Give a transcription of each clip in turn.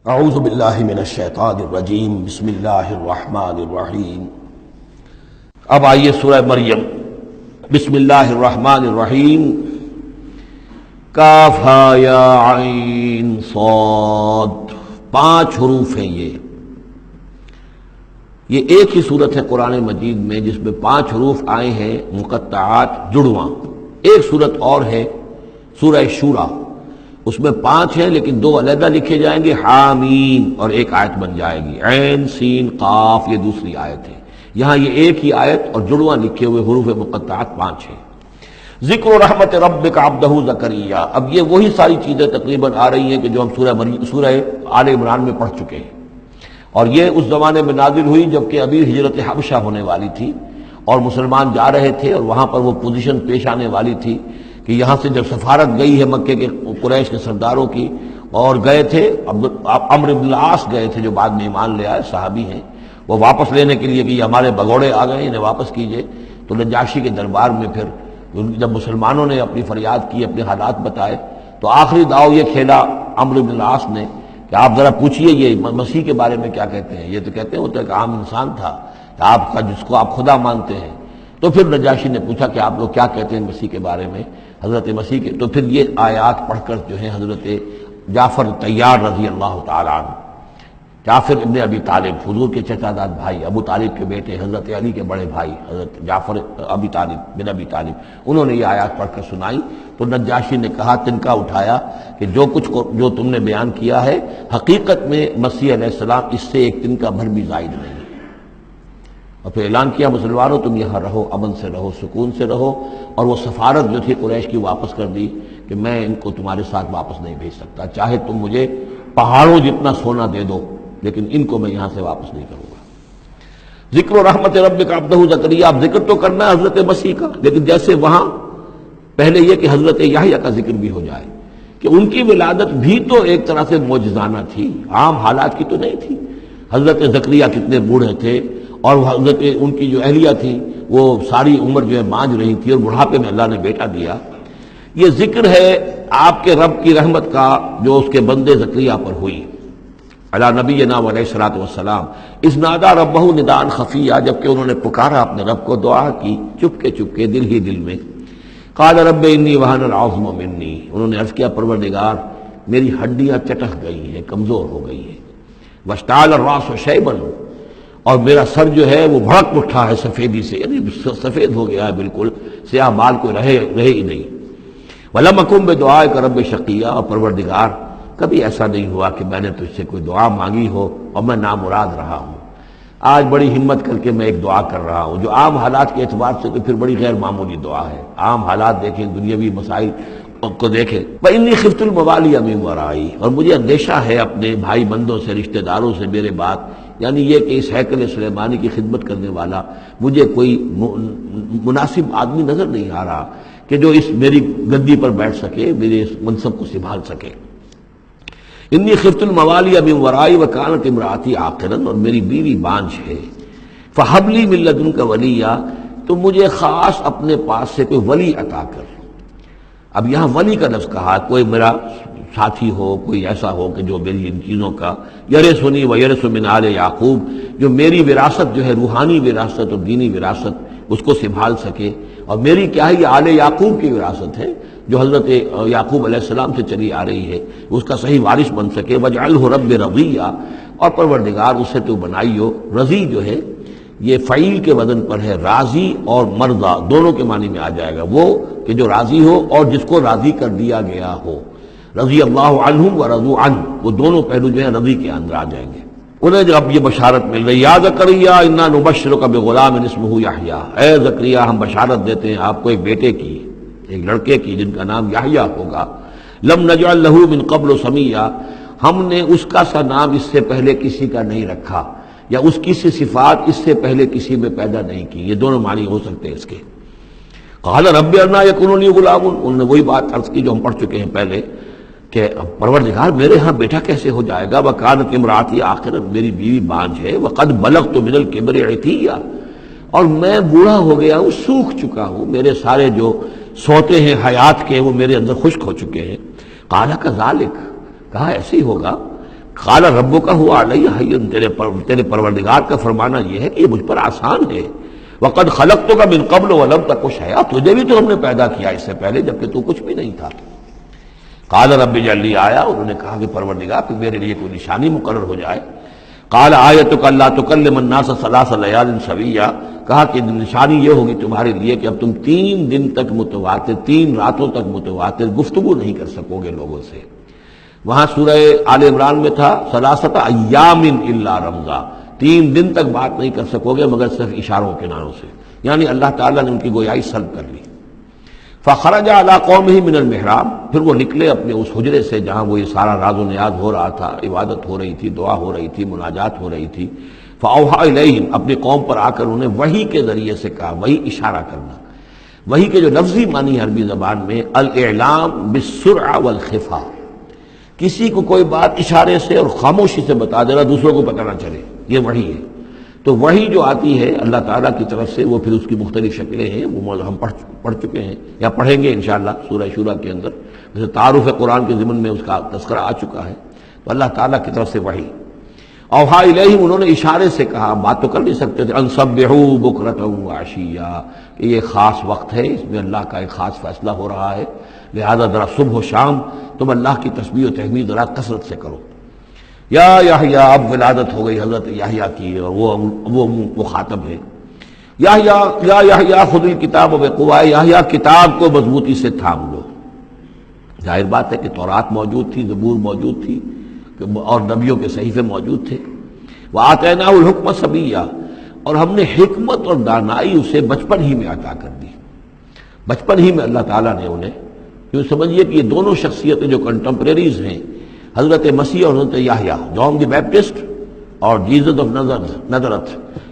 اعوذ باللہ من الشیطان الرجیم بسم اللہ الرحمن الرحیم۔ اب آئیے سورہ مریم۔ بسم اللہ الرحمن الرحیم۔ کاف ہا یا عین صاد، 5 حروف ہیں یہ ایک ہی صورت ہے قرآن مجید میں جس میں 5 حروف آئے ہیں مقطعات جڑواں۔ ایک صورت اور ہے سورہ شورى، اس میں 5 ہیں لیکن 2 علیحدہ لکھے جائیں گے، حامیم، اور ایک آیت بن جائے گی، عین سین قاف، یہ دوسری آیت ہے۔ یہاں یہ ایک ہی آیت اور جڑواں لکھے ہوئے حروف مقطعات 5 ہیں۔ ذکر رحمت ربک عبدہ زکریا، اب یہ وہی ساری چیزیں تقریباً آ رہی ہیں کہ جو ہم سورہ آل عمران میں پڑھ چکے ہیں، اور یہ اس زمانے میں نازل ہوئی جبکہ ابھی ہجرت حبشہ ہونے والی تھی اور مسلمان جا رہے تھے، اور وہاں پر وہ پوزیشن پیش آنے والی تھی کہ یہاں سے جب سفارت گئی ہے مکے کے قریش کے سرداروں کی، اور گئے تھے عمرو بن العاص گئے تھے جو بعد میں ایمان لے آئے، صحابی ہیں، وہ واپس لینے کے لیے کہ یہ ہمارے بگوڑے آ گئے، انہیں واپس کیجئے۔ تو نجاشی کے دربار میں پھر جب مسلمانوں نے اپنی فریاد کی، اپنے حالات بتائے، تو آخری داؤ یہ کھیلا عمرو بن العاص نے کہ آپ ذرا پوچھئے یہ مسیح کے بارے میں کیا کہتے ہیں۔ یہ تو کہتے ہیں وہ تو ایک عام انسان تھا آپ کا جس کو آپ خدا مانتے ہیں۔ تو پھر نجاشی نے پوچھا کہ آپ لوگ کیا کہتے ہیں مسیح کے بارے میں، حضرت مسیح کے۔ تو پھر یہ آیات پڑھ کر جو ہے حضرت جعفر طیار رضی اللہ تعالیٰ عنہ، جعفر ابن ابی طالب، حضور کے چچا داد بھائی، ابو طالب کے بیٹے، حضرت علی کے بڑے بھائی حضرت جعفر ابی طالب بن ابی طالب، انہوں نے یہ آیات پڑھ کر سنائی۔ تو نجاشی نے کہا، تنکا اٹھایا کہ جو تم نے بیان کیا ہے حقیقت میں مسیح علیہ السلام اس سے ایک تنکا بھر بھی زائد نہیں ہے۔ اور پھر اعلان کیا، مسلمانوں تم یہاں رہو، امن سے رہو، سکون سے رہو، اور وہ سفارت جو تھی قریش کی واپس کر دی کہ میں ان کو تمہارے ساتھ واپس نہیں بھیج سکتا، چاہے تم مجھے پہاڑوں جتنا سونا دے دو لیکن ان کو میں یہاں سے واپس نہیں کروں گا۔ ذکر و رحمت ربک عبدہ زکریا، اب ذکر تو کرنا ہے حضرت مسیح کا، لیکن جیسے وہاں پہلے یہ کہ حضرت یحییٰ کا ذکر بھی ہو جائے کہ ان کی ولادت بھی تو ایک طرح سے معجزانہ تھی، عام حالات کی تو نہیں تھی۔ حضرت زکریا کتنے بوڑھے تھے، اور حضرت ان کی جو اہلیہ تھی وہ ساری عمر جو ہے مانج رہی تھی، اور بڑھاپے میں اللہ نے بیٹا دیا۔ یہ ذکر ہے آپ کے رب کی رحمت کا جو اس کے بندے زکریا پر ہوئی، علی نبینا علیہ الصلوۃ والسلام، اذ نادى ربہ نداء خفیا، جبکہ انہوں نے پکارا اپنے رب کو، دعا کی چپکے چپکے دل ہی دل میں۔ قال رب انی وہن العظم منی، انہوں نے عرض کیا پروردگار میری ہڈیاں چٹک گئی ہیں، کمزور ہو گئی ہیں، واشتعل الراس شیبا، اور میرا سر جو ہے وہ بھڑک اٹھا ہے سفیدی سے، یعنی سفید ہو گیا ہے، بالکل سیاہ بال کوئی رہے ہی نہیں۔ ولم اکن بدعائک رب شقیا، اور پروردگار کبھی ایسا نہیں ہوا کہ میں نے تجھ سے کوئی دعا مانگی ہو اور میں نامراد رہا ہوں۔ آج بڑی ہمت کر کے میں ایک دعا کر رہا ہوں جو عام حالات کے اعتبار سے تو پھر بڑی غیر معمولی دعا ہے۔ عام حالات دیکھیں، دنیاوی مسائل کو دیکھیں، وَإِنِّي خِفْتُ الْمَوَالِيَ مِن وَرَائِي، اور مجھے اندیشہ ہے اپنے بھائی بندوں سے، رشتہ داروں سے میرے بات، یعنی یہ کہ اس ہیکل سلیمانی کی خدمت کرنے والا مجھے کوئی مناسب آدمی نظر نہیں آ رہا کہ جو اس میری گدی پر بیٹھ سکے، میرے اس منصب کو سنبھال سکے۔ انی خفت الموالی من ورائی وکانت امراتی عاقرا، اور میری بیوی بانجھ ہے، فہب لی من لدنک ولیا، تو مجھے خاص اپنے پاس سے کوئی ولی عطا کر۔ اب یہاں ولی کا لفظ کہا، کوئی میرا ساتھی ہو، کوئی ایسا ہو کہ جو میری ان چیزوں کا یرثنی ویرث من آل یعقوب، جو میری وراثت جو ہے روحانی وراثت اور دینی وراثت اس کو سنبھال سکے، اور میری کیا ہے یہ آل یعقوب کی وراثت ہے جو حضرت یعقوب علیہ السلام سے چلی آ رہی ہے، اس کا صحیح وارث بن سکے۔ وجعلہ رب رضیہ، اور پروردگار اسے تو بنائیو، رضی جو ہے یہ فعیل کے وزن پر ہے، راضی اور مرضی دونوں کے معنی میں آ جائے گا، وہ کہ جو راضی ہو اور جس کو راضی کر دیا گیا ہو، رضی اللہ عنہم ورضوا عنہ، وہ دونوں پہلو جو ہیں رضی کے اندر آ جائیں گے۔ انہیں جب یہ بشارت مل رہی، یا زکریا انا نبشرک بغلام اسمہ یحییٰ، اے زکریا ہم بشارت دیتے ہیں آپ کو ایک بیٹے کی، ایک لڑکے کی جن کا نام یحییٰ ہوگا، لم نجعل لہ من قبل سمیہ، ہم نے اس کا سا نام اس سے پہلے کسی کا نہیں رکھا، یا اس کی سی صفات اس سے پہلے کسی میں پیدا نہیں کی، یہ دونوں معنی ہو سکتے ہیں اس کے۔ قال رب انا یکون لی غلام، انہوں نے وہی بات عرض کی جو ہم پڑھ چکے ہیں پہلے کہ پروردگار میرے ہاں بیٹا کیسے ہو جائے گا، وکانت امراتی عاقرا، میری بیوی بانجھ ہے، وقد بلغت من الکبر عتیہ، اور میں بوڑھا ہو گیا ہوں، سوکھ چکا ہوں، میرے سارے جو سوتے ہیں حیات کے وہ میرے اندر خشک ہو چکے ہیں۔ قال کذالک، کہا ایسے ہی ہوگا، قال ربک هو علی ہین، تیرے پروردگار کا فرمانا یہ ہے کہ یہ مجھ پر آسان ہے، وقد خلقتک من قبل ولم تک شیئا، تجھے بھی تو ہم نے پیدا کیا اس سے پہلے جبکہ تو کچھ بھی نہیں تھا۔ قال رب اجعل لی آیا، انہوں نے کہا کہ پروردگار پھر میرے لیے کوئی نشانی مقرر ہو جائے۔ قال آیتک الا تکلم الناس ثلاث لیال سویا، کہا کہ نشانی یہ ہوگی تمہارے لیے کہ اب تم 3 دن تک متواتر، 3 راتوں تک متواتر گفتگو نہیں کر سکو گے لوگوں سے۔ وہاں سورہ آل عمران میں تھا ثلاثۃ ایام الا رمزا، 3 دن تک بات نہیں کر سکو گے مگر صرف اشاروں کے ناموں سے، یعنی اللہ تعالیٰ نے ان کی گویائی سلب کر لی۔ فخرج علی قومہ من المحراب، پھر وہ نکلے اپنے اس حجرے سے جہاں وہ یہ سارا راز و نیاز ہو رہا تھا، عبادت ہو رہی تھی، دعا ہو رہی تھی، مناجات ہو رہی تھی۔ فاوحی الیہم، اپنی قوم پر آ کر انہیں وحی کے ذریعے سے کہا، وحی اشارہ کرنا۔ وحی کے جو لفظی معنی ہے عربی زبان میں الاعلام بالسرعہ والخفا، کسی کو کوئی بات اشارے سے اور خاموشی سے بتا دینا، دوسروں کو پتہ نہ چلے، یہ وحی ہے۔ تو وحی جو آتی ہے اللہ تعالیٰ کی طرف سے، وہ پھر اس کی مختلف شکلیں ہیں، وہ ہم پڑھ چکے ہیں یا پڑھیں گے انشاءاللہ سورہ شورا کے اندر، جیسے تعارف قرآن کے ضمن میں اس کا تذکرہ آ چکا ہے۔ تو اللہ تعالیٰ کی طرف سے وحی۔ اوحا الیہم، انہوں نے اشارے سے کہا، بات تو کر نہیں سکتے تھے، ان سبحوا بکرۃ وعشیا، کہ یہ خاص وقت ہے، اس میں اللہ کا ایک خاص فیصلہ ہو رہا ہے، لہذا ذرا صبح و شام تم اللہ کی تسبیح و تحمید ذرا کثرت سے کرو۔ یا یحییٰ، اب ولادت ہو گئی حضرت یحییٰ کی، اور وہ خاطب ہے۔ یا یحییٰ خذ الکتاب بقوہ، یحییٰ کتاب کو مضبوطی سے تھام لو۔ ظاہر بات ہے کہ تورات موجود تھی، زبور موجود تھی، اور نبیوں کے صحیفے موجود تھے۔ وآتیناہ الحکم صبیہ، اور ہم نے حکمت اور دانائی اسے بچپن ہی میں عطا کر دی، بچپن ہی میں اللہ تعالیٰ نے انہیں، کیوں سمجھیے کہ یہ دونوں شخصیتیں جو کنٹمپریریز ہیں، حضرت مسیح اور حضرت یحییٰ، جان دی بیپٹسٹ اور جیزس آف نزرت،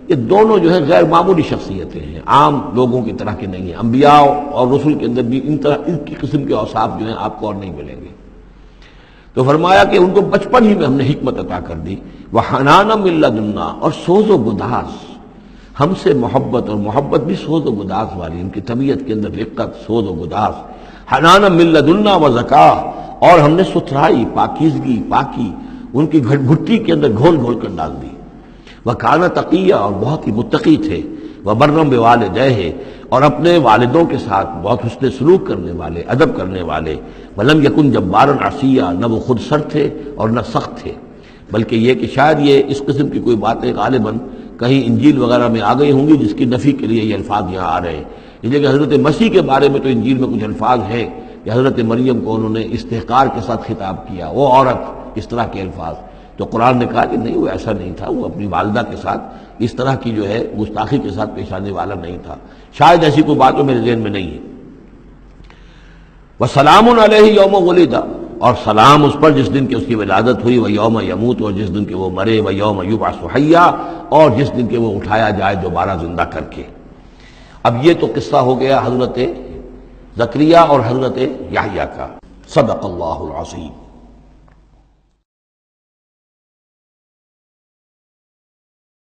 یہ دونوں جو ہے غیر معمولی شخصیتیں ہیں، عام لوگوں کی طرح کے نہیں ہیں۔ انبیاء اور رسل کے اندر بھی ان کی قسم کے اوصاف جو ہیں آپ کو اور نہیں ملیں گے۔ تو فرمایا کہ ان کو بچپن ہی میں ہم نے حکمت عطا کر دی، وحنانا من لدنا، اور سوز و گداز، ہم سے محبت، اور محبت بھی سوز و گداز والی، ان کی طبیعت کے اندر رقت، سوز و گداز، حنانا من لدنا وزکا، اور ہم نے ستھرائی، پاکیزگی، پاکی ان کی گھٹی کے اندر گھول گھول کر ڈال دی۔ وکانا تقیہ، اور بہت ہی متقی تھے، وبرم بوالدیہ، اور اپنے والدوں کے ساتھ بہت حسن سلوک کرنے والے، ادب کرنے والے۔ ولم یکن جبارا عصیا، نہ وہ خود سر تھے اور نہ سخت تھے، بلکہ یہ کہ شاید یہ اس قسم کی کوئی باتیں غالباً کہیں انجیل وغیرہ میں آ گئی ہوں گی جس کی نفی کے لیے یہ الفاظ یہاں آ رہے ہیں۔ اس لیے کہ حضرت مسیح کے بارے میں تو انجیل میں کچھ الفاظ ہیں کہ حضرت مریم کو انہوں نے استحقار کے ساتھ خطاب کیا، وہ عورت، اس طرح کے الفاظ۔ تو قرآن نے کہا کہ نہیں، وہ ایسا نہیں تھا، وہ اپنی والدہ کے ساتھ اس طرح کی جو ہے گستاخی کے ساتھ پیش آنے والا نہیں تھا، شاید ایسی کوئی بات تو میرے ذہن میں نہیں ہے۔ وسلام علیہ یوم ولد، اور سلام اس پر جس دن کہ اس کی ولادت ہوئی، ویوم یموت، اور جس دن کہ وہ مرے، ویوم یبعث حیا، اور جس دن کہ وہ اٹھایا جائے دوبارہ زندہ کر کے۔ اب یہ تو قصہ ہو گیا حضرت زکریا اور حضرت یحییٰ کا۔ صدق اللہ العظیم۔